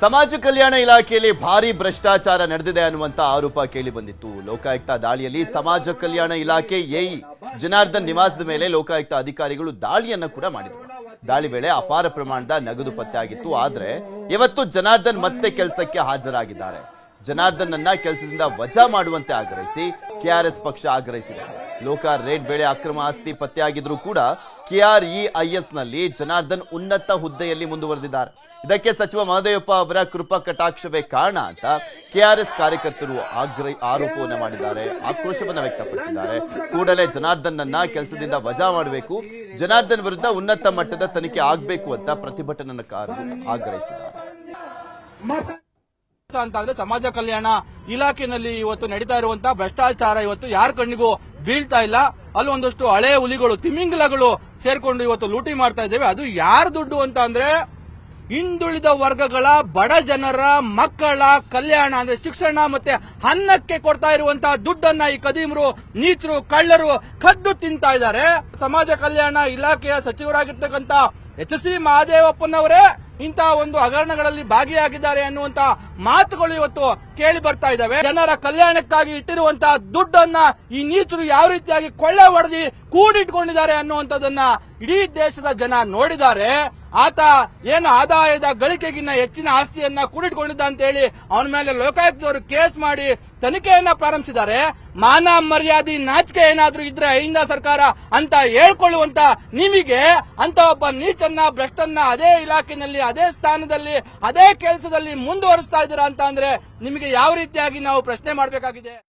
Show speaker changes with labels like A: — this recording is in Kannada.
A: ಸಮಾಜ ಕಲ್ಯಾಣ ಇಲಾಖೆಯಲ್ಲಿ ಭಾರಿ ಭ್ರಷ್ಟಾಚಾರ ನಡೆದಿದೆ ಅನ್ನುವಂತ ಆರೋಪ ಕೇಳಿ ಬಂದಿತ್ತು. ಲೋಕಾಯುಕ್ತ ದಾಳಿಯಲ್ಲಿ ಸಮಾಜ ಕಲ್ಯಾಣ ಇಲಾಖೆ ಎಇ ಜನಾರ್ದನ್ ನಿವಾಸದ ಮೇಲೆ ಲೋಕಾಯುಕ್ತ ಅಧಿಕಾರಿಗಳು ದಾಳಿಯನ್ನ ಕೂಡ ಮಾಡಿದರು. ದಾಳಿ ವೇಳೆ ಅಪಾರ ಪ್ರಮಾಣದ ನಗದು ಪತ್ತೆಯಾಗಿತ್ತು. ಆದ್ರೆ ಇವತ್ತು ಜನಾರ್ದನ್ ಮತ್ತೆ ಕೆಲಸಕ್ಕೆ ಹಾಜರಾಗಿದ್ದಾರೆ. ಜನಾರ್ದನ್ ಅನ್ನ ಕೆಲಸದಿಂದ ವಜಾ ಮಾಡುವಂತೆ ಆಗ್ರಹಿಸಿ ಕೆಆರ್ಎಸ್ ಪಕ್ಷ ಆಗ್ರಹಿಸಿದೆ. ಲೋಕ ರೇಡ್ ವೇಳೆ ಅಕ್ರಮ ಆಸ್ತಿ ಪತ್ತೆಯಾಗಿದ್ರು ಕೂಡ ಕೆಆರ್ಇಐಎಸ್ ನಲ್ಲಿ ಜನಾರ್ದನ್ ಉನ್ನತ ಹುದ್ದೆಯಲ್ಲಿ ಮುಂದುವರೆದಿದ್ದಾರೆ. ಇದಕ್ಕೆ ಸಚಿವ ಮಹದೇವಪ್ಪ ಅವರ ಕೃಪಾ ಕಟಾಕ್ಷವೇ ಕಾರಣ ಅಂತ ಕೆಆರ್ಎಸ್ ಕಾರ್ಯಕರ್ತರು ಆರೋಪವನ್ನು ಮಾಡಿದ್ದಾರೆ, ಆಕ್ರೋಶವನ್ನ ವ್ಯಕ್ತಪಡಿಸಿದ್ದಾರೆ. ಕೂಡಲೇ ಜನಾರ್ದನ್ ಅನ್ನ ಕೆಲಸದಿಂದ ವಜಾ ಮಾಡಬೇಕು, ಜನಾರ್ದನ್ ವಿರುದ್ಧ ಉನ್ನತ ಮಟ್ಟದ ತನಿಖೆ ಆಗಬೇಕು ಅಂತ ಪ್ರತಿಭಟನಾಕಾರರು ಆಗ್ರಹಿಸಿದ್ದಾರೆ.
B: ಅಂತಂದ್ರೆ ಸಮಾಜ ಕಲ್ಯಾಣ ಇಲಾಖೆಯಲ್ಲಿ ಇವತ್ತು ನಡೀತಾ ಇರುವಂತಹ ಭ್ರಷ್ಟಾಚಾರ ಇವತ್ತು ಯಾರ ಕಣ್ಣಿಗೂ ಬೀಳ್ತಾ ಇಲ್ಲ. ಅಲ್ಲಿ ಒಂದಷ್ಟು ಹಳೆ ಹುಲಿಗಳು, ತಿಮಿಂಗಲಗಳು ಸೇರ್ಕೊಂಡು ಇವತ್ತು ಲೂಟಿ ಮಾಡ್ತಾ ಇದ್ದೇವೆ. ಅದು ಯಾರ ದುಡ್ಡು ಅಂತ ಅಂದ್ರೆ ಹಿಂದುಳಿದ ವರ್ಗಗಳ ಬಡ ಜನರ ಮಕ್ಕಳ ಕಲ್ಯಾಣ ಅಂದ್ರೆ ಶಿಕ್ಷಣ ಮತ್ತೆ ಅನ್ನಕ್ಕೆ ಕೊಡ್ತಾ ಇರುವಂತಹ ದುಡ್ಡನ್ನ ಈ ಕದೀಮರು, ನೀಚರು, ಕಳ್ಳರು ಕದ್ದು ತಿಂತಾ ಇದ್ದಾರೆ. ಸಮಾಜ ಕಲ್ಯಾಣ ಇಲಾಖೆಯ ಸಚಿವರಾಗಿರ್ತಕ್ಕಂಥ ಎಚ್.ಸಿ. ಮಹದೇವಪ್ಪನವರೇ ಇಂತಹ ಒಂದು ಹಗರಣಗಳಲ್ಲಿ ಭಾಗಿಯಾಗಿದ್ದಾರೆ ಅನ್ನುವಂತ ಮಾತುಗಳು ಇವತ್ತು ಕೇಳಿ ಬರ್ತಾ ಇದ್ದಾವೆ. ಜನರ ಕಲ್ಯಾಣಕ್ಕಾಗಿ ಇಟ್ಟಿರುವಂತಹ ದುಡ್ಡನ್ನ ಈ ನೀಚರು ಯಾವ ರೀತಿಯಾಗಿ ಕೊಳ್ಳೆ ಹೊಡೆದಿ ಕೂಡಿಟ್ಕೊಂಡಿದ್ದಾರೆ ಅನ್ನುವಂಥದ್ದನ್ನ ಇಡೀ ದೇಶದ ಜನ ನೋಡಿದ್ದಾರೆ. ಆತ ಏನು ಆದಾಯದ ಗಳಿಕೆಗಿನ್ನ ಹೆಚ್ಚಿನ ಆಸ್ತಿಯನ್ನ ಕೂಡಿಟ್ಕೊಂಡಿದ್ದ ಅಂತ ಹೇಳಿ ಅವನ ಮೇಲೆ ಲೋಕಾಯುಕ್ತವರು ಕೇಸ್ ಮಾಡಿ ತನಿಖೆಯನ್ನ ಪ್ರಾರಂಭಿಸಿದ್ದಾರೆ. ಮಾನ ಮರ್ಯಾದೆ ನಾಚಿಕೆ ಏನಾದ್ರೂ ಇದ್ರೆ ಅಹಿಂದ ಸರ್ಕಾರ ಅಂತ ಹೇಳ್ಕೊಳ್ಳುವಂತ ನಿಮಗೆ ಅಂತ ಒಬ್ಬ ನೀಚನ್ನ ಭ್ರಷ್ಟನ್ನ ಅದೇ ಇಲಾಖೆಯಲ್ಲಿ, ಅದೇ ಸ್ಥಾನದಲ್ಲಿ, ಅದೇ ಕೆಲಸದಲ್ಲಿ ಮುಂದುವರಿಸ್ತಾ ಇದ್ದೀರಾ ಅಂತ ಅಂದ್ರೆ ನಿಮಗೆ ಯಾವ ರೀತಿಯಾಗಿ ನಾವು ಪ್ರಶ್ನೆ ಮಾಡಬೇಕಾಗಿದೆ.